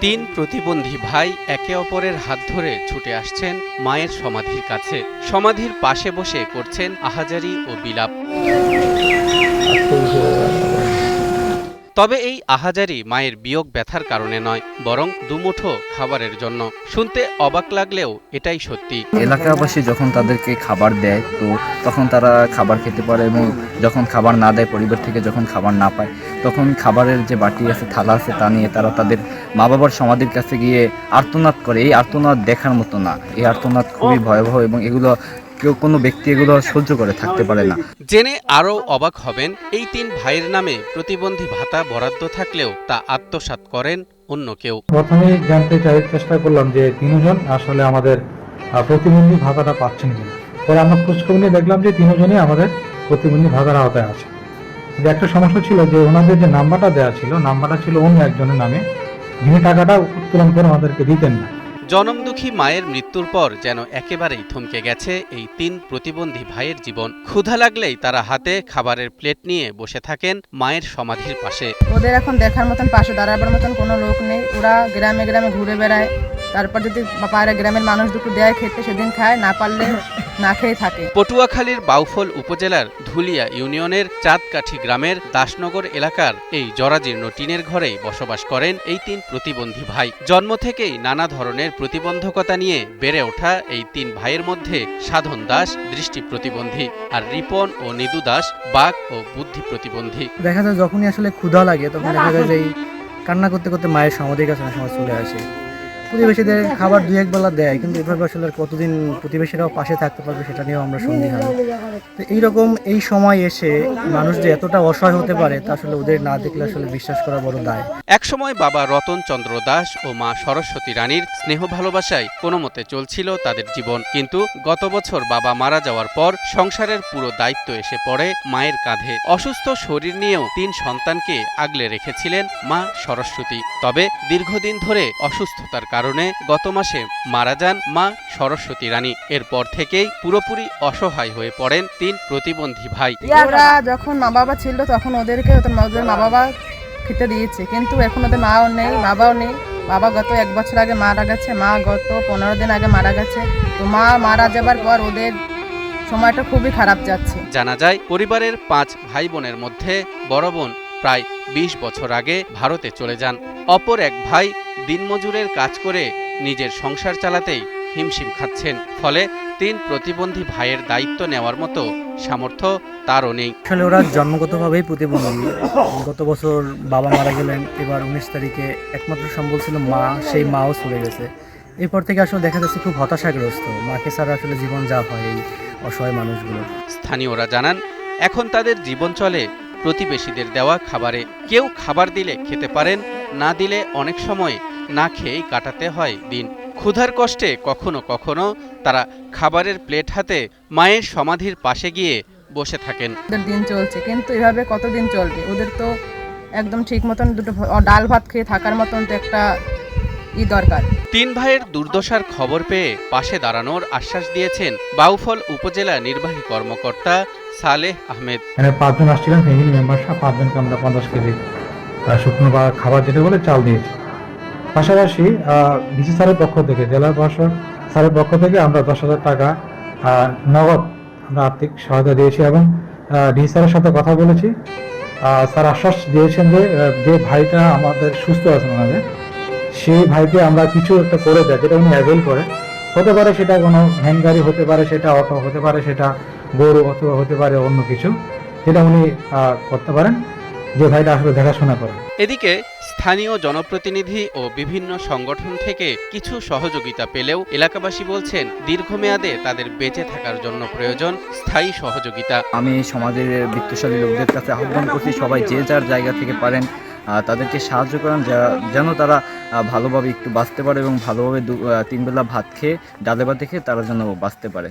তিন প্রতিবন্ধী ভাই একে অপরের হাত ধরে ছুটে আসছেন মায়ের সমাধির কাছে। সমাধির পাশে বসে করছেন আহাজারি ও বিলাপ। তবে এই আহাজারি মায়ের বিয়োগ ব্যথার কারণে নয়, বরং দুমুঠো খাবারের জন্য। শুনতে অবাক লাগলেও এটাই সত্যি। এলাকাবাসী যখন তাদেরকে খাবার দেয় তো তখন তারা খাবার খেতে পারে, এবং যখন খাবার না দেয়, পরিবার থেকে যখন খাবার না পায়, তখন খাবারের যে বাটি আছে, থালা আছে, তা নিয়ে তারা তাদের মা বাবার সমাধির কাছে গিয়ে আর্তনাদ করে। এই আর্তনাদ দেখার মতো না, এই আর্তনাদ খুবই ভয়াবহ, এবং এগুলো কোনো ব্যক্তি এগুলো সহ্য করে থাকতে পারে না। জেনে আরও অবাক হবেন, এই তিন ভাইয়ের নামে প্রতিবন্ধী ভাতা বরাদ্দ থাকলেও তা আত্মসাৎ করেন অন্য কেউ। প্রথমে জানতে চেষ্টা করলাম যে তিনজন আসলে আমাদের প্রতিবন্ধী ভাতাটা পাচ্ছেন কিনা। পরে আমরা খোঁজখবর নিয়ে দেখলাম যে তিনজনই আমাদের প্রতিবন্ধী ভাতার আওতায় আছে। যে একটা সমস্যা ছিল যে ওনাদের যে নাম্বারটা দেওয়া ছিল, নাম্বারটা ছিল অন্য একজনের নামে, যিনি টাকাটা উত্তোলন করে আমাদেরকে দিতেন না। জনমদুখী মায়ের মৃত্যুর পর যেন একেবারেই থমকে গেছে এই তিন প্রতিবন্ধী ভাইয়ের জীবন। ক্ষুধা লাগলেই তারা হাতে খাবারের প্লেট নিয়ে বসে থাকেন মায়ের সমাধির পাশে। ওদের এখন দেখার মতন, পাশে দাঁড়াবার মতন কোনো লোক নেই। ওরা গ্রামে গ্রামে ঘুরে বেড়ায়, তারপর যদি পাড়া গ্রামের মানুষ দুটো দেয় খেতে, সেদিন খায়, না পারলে না খেয়ে থাকে। পটুয়াখালীর বাউফল উপজেলার ধুলিয়া ইউনিয়নের চাঁদকাঠি গ্রামের দাসনগর এলাকার এই জরাজীর্ণ টিনের ঘরেই বসবাস করেন এই তিন প্রতিবন্ধী ভাই। জন্ম থেকেই নানা ধরনের প্রতিবন্ধকতা নিয়ে বেড়ে ওঠা এই তিন ভাইয়ের মধ্যে সাধন দাস দৃষ্টি প্রতিবন্ধী, আর রিপন ও নিদু দাস বাক ও বুদ্ধি প্রতিবন্ধী। দেখা যায় যখনই আসলে ক্ষুধা লাগে তখন দেখা যায় যে কান্না করতে করতে মায়ের সমাধির কাছে সময় চলে আসে। প্রতিবেশীদের খাবার দুই এক বেলা দেয়, কিন্তু এভাবে আসলে কতদিন প্রতিবেশীরাও পাশে থাকতে পারবে সেটা নিয়েও আমরা সন্দিহান। তো এইরকম এই সময় এসে মানুষ যে এতটা অসহায় হতে পারে তা আসলে ওদের না দেখলে আসলে বিশ্বাস করা বড় দায়। একসময় বাবা রতন চন্দ্র দাস ও মা সরস্বতী রানীর স্নেহ ভালোবাসায় কোনো মতে চলছিল তাদের জীবন। কিন্তু গত বছর বাবা মারা যাওয়ার পর সংসারের পুরো দায়িত্ব এসে পড়ে মায়ের কাঁধে। অসুস্থ শরীর নিয়েও তিন সন্তানকে আগলে রেখেছিলেন মা সরস্বতী। তবে দীর্ঘদিন ধরে অসুস্থতার কারণে গত মাসে মারা যান মা সরস্বতী রানী। এরপর থেকেই পুরোপুরি অসহায় হয়ে পড়েন তিন প্রতিবন্ধী ভাই। ওরা যখন মা বাবা ছিল তখন ওদের মা বাবা খেতে দিয়েছে, কিন্তু এখন ওদের মাও নেই, বাবাও নেই। বাবা গত 1 বছর আগে মারা গেছে, মা গত 15 দিন আগে মারা গেছে। তো মা মারা যাবার পর ওদের সময়টা খুবই খারাপ যাচ্ছে। জানা যায় পরিবারের 5 ভাই বোনের মধ্যে বড় বোন প্রায় 20 বছর আগে ভারতে চলে যান। অপর এক ভাই দিনমজুরের কাজ করে নিজের সংসার চালাতেই হিমশিম খাচ্ছেন। ফলে তিন প্রতিবন্ধী ভাইয়ের দায়িত্ব নেওয়ার মতো সামর্থ্য তারও নেই। আসলে ওরা জন্মগতভাবেই প্রতিবন্ধী। গত বছর বাবা মারা গেলেন, এবার 19 তারিখে একমাত্র সম্বল ছিল মা, সেই মাও চলে গেছে। এরপর থেকে আসলে দেখা যাচ্ছে খুব হতাশাগ্রস্ত। মাকে ছাড়া আসলে জীবন যা হয় এই অসহায় মানুষগুলো। স্থানীয়রা জানান, এখন তাদের জীবন চলে প্রতিবেশীদের দেওয়া খাবারে। কেউ খাবার দিলে খেতে পারেন, না দিলে অনেক সময় না খেয়েই কাটাতে হয় দিন। ক্ষুধার কষ্টে কখনো কখনো তারা খাবারের প্লেট হাতে মায়ের সমাধির পাশে গিয়ে বসে থাকেন। ওদের দিন চলছে, কিন্তু এভাবে কতদিন চলবে? ওদের তো একদম ঠিক মতন দুটো ডাল ভাত খেয়ে থাকার মতন তো একটা দরকার। তিন ভাইয়ের দুর্দশার খবর পেয়ে পাশে দাঁড়ানোর আশ্বাস দিয়েছেন বাউফল উপজেলা নির্বাহী কর্মকর্তা সালেহ আহমেদ। 5 জন আসছিলেন ফ্যামিলি মেম্বার, 5 জনকে আমরা 50 কেজি শুকনো বা খাবার যেটা বলে চাল দিয়েছি। পাশাপাশি ডিসি স্যারের পক্ষ থেকে, জেলা প্রশাসক স্যারের পক্ষ থেকে আমরা 10,000 টাকা নগদ আমরা আর্থিক সহায়তা দিয়েছি, এবং ডিসি স্যারের সাথে কথা বলেছি। স্যার আশ্বাস দিয়েছেন যে যে ভাইটা আমাদের সুস্থ আছেন ওনাদের, সেই ভাইকে আমরা কিছু একটা করে দেয় যেটা উনি অ্যাভেল করে। হতে পারে সেটা কোনো ভ্যান গাড়ি, হতে পারে সেটা অটো, হতে পারে সেটা গরু, অথবা হতে পারে অন্য কিছু, যেটা উনি করতে পারেন, যে ভাইটা আসলে দেখাশোনা করেন। এদিকে স্থানীয় জনপ্রতিনিধি ও বিভিন্ন সংগঠন থেকে কিছু সহযোগিতা পেলেও এলাকাবাসী বলছেন দীর্ঘমেয়াদে তাদের বেঁচে থাকার জন্য প্রয়োজন স্থায়ী সহযোগিতা। আমি সমাজের বিত্তশালী লোকদের কাছে আহ্বান করছি, সবাই যে যার জায়গা থেকে পারেন তাদেরকে সাহায্য করেন, যেন তারা ভালোভাবে একটু বাঁচতে পারে, এবং ভালোভাবে 3 বেলা ভাত খেয়ে, ডালে ভাত খেয়ে তারা যেন বাঁচতে পারে।